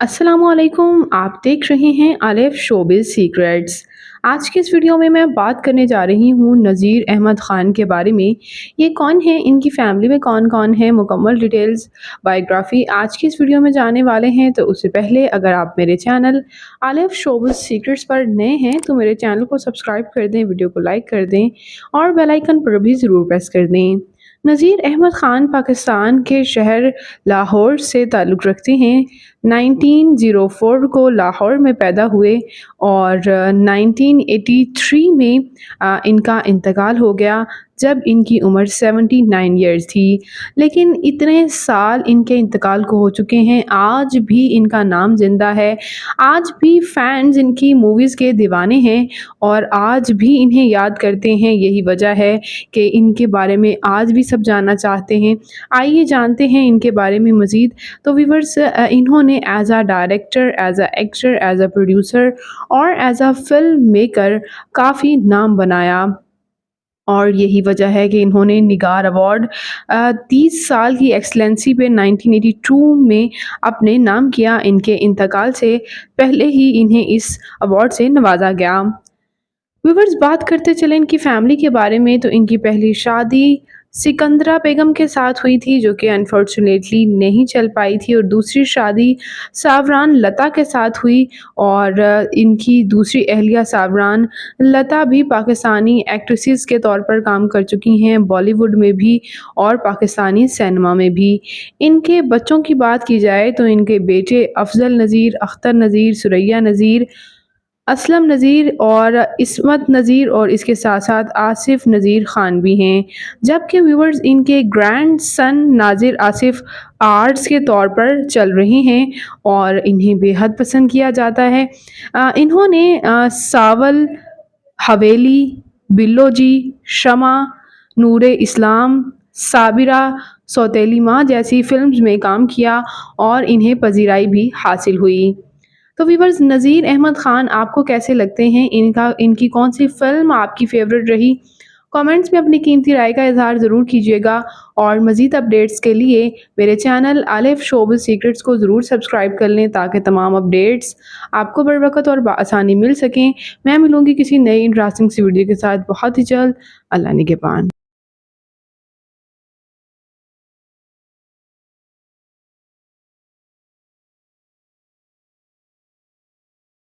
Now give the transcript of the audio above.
अस्सलामुअलैकुम, आप देख रहे हैं अलिफ शोबिज़ सीक्रेट्स। आज की इस वीडियो में मैं बात करने जा रही हूँ नज़ीर अहमद ख़ान के बारे में। ये कौन है, इनकी फ़ैमिली में कौन-कौन है, मुकम्मल डिटेल्स, बायोग्राफ़ी आज की इस वीडियो में जानने वाले हैं। तो उससे पहले अगर आप मेरे चैनल अलिफ शोबिज़ सीक्रेट्स पर नए हैं तो मेरे चैनल को सब्सक्राइब कर दें, वीडियो को लाइक कर दें और बेल आइकन पर भी ज़रूर प्रेस कर दें। नज़ीर अहमद ख़ान पाकिस्तान के शहर लाहौर से ताल्लुक़ रखते हैं। 1904 को लाहौर में पैदा हुए और 1983 में इनका इंतकाल हो गया जब इनकी उम्र 79 ईयर्स थी। लेकिन इतने साल इनके इंतकाल को हो चुके हैं, आज भी इनका नाम ज़िंदा है। आज भी फैन्स इनकी मूवीज़ के दीवाने हैं और आज भी इन्हें याद करते हैं। यही वजह है कि इनके बारे में आज भी सब जानना चाहते हैं। आइए जानते हैं इनके बारे में मज़ीद। तो व्यूअर्स, इन्होंने as a director, as a actor, as a producer और एज़ अ फ़िल्म मेकर काफ़ी नाम बनाया। और यही वजह है कि इन्होंने निगार अवार्ड 30 साल की एक्सीलेंसी पे 1982 में अपने नाम किया। इनके इंतकाल से पहले ही इन्हें इस अवार्ड से नवाजा गया। व्यूअर्स, बात करते चलें इनकी फैमिली के बारे में। तो इनकी पहली शादी सिकंदरा बेगम के साथ हुई थी जो कि अनफॉर्चुनेटली नहीं चल पाई थी, और दूसरी शादी सावरान लता के साथ हुई। और इनकी दूसरी अहलिया सावरान लता भी पाकिस्तानी एक्ट्रेसेस के तौर पर काम कर चुकी हैं, बॉलीवुड में भी और पाकिस्तानी सिनेमा में भी। इनके बच्चों की बात की जाए तो इनके बेटे अफजल नज़ीर, अख्तर नज़ीर, सुरैया नज़ीर, असलम नज़ीर और इस्मत नज़ीर और इसके साथ-साथ आसिफ नज़ीर ख़ान भी हैं। जबकि व्यूअर्स, इनके ग्रैंडसन नाज़िर आसिफ आर्ट्स के तौर पर चल रहे हैं और इन्हें बेहद पसंद किया जाता है। इन्होंने सावल, हवेली, बिल्लो जी, शमा, नूरे इस्लाम, साबिरा, सौतेली माँ जैसी फ़िल्म्स में काम किया और इन्हें पज़ीराई भी हासिल हुई। तो व्यूअर्स, नज़ीर अहमद ख़ान आपको कैसे लगते हैं? इनकी कौन-सी फ़िल्म आपकी फ़ेवरेट रही? कमेंट्स में अपनी कीमती राय का इज़हार ज़रूर कीजिएगा और मज़ीद अपडेट्स के लिए मेरे चैनल अलिफ शोबिज़ सीक्रेट्स को ज़रूर सब्सक्राइब कर लें ताकि तमाम अपडेट्स आपको बरवक़्त और बआसानी मिल सकें। मैं मिलूँगी किसी नई इंटरेस्टिंग सी वीडियो के साथ बहुत ही जल्द। अल्लाह निगहबान।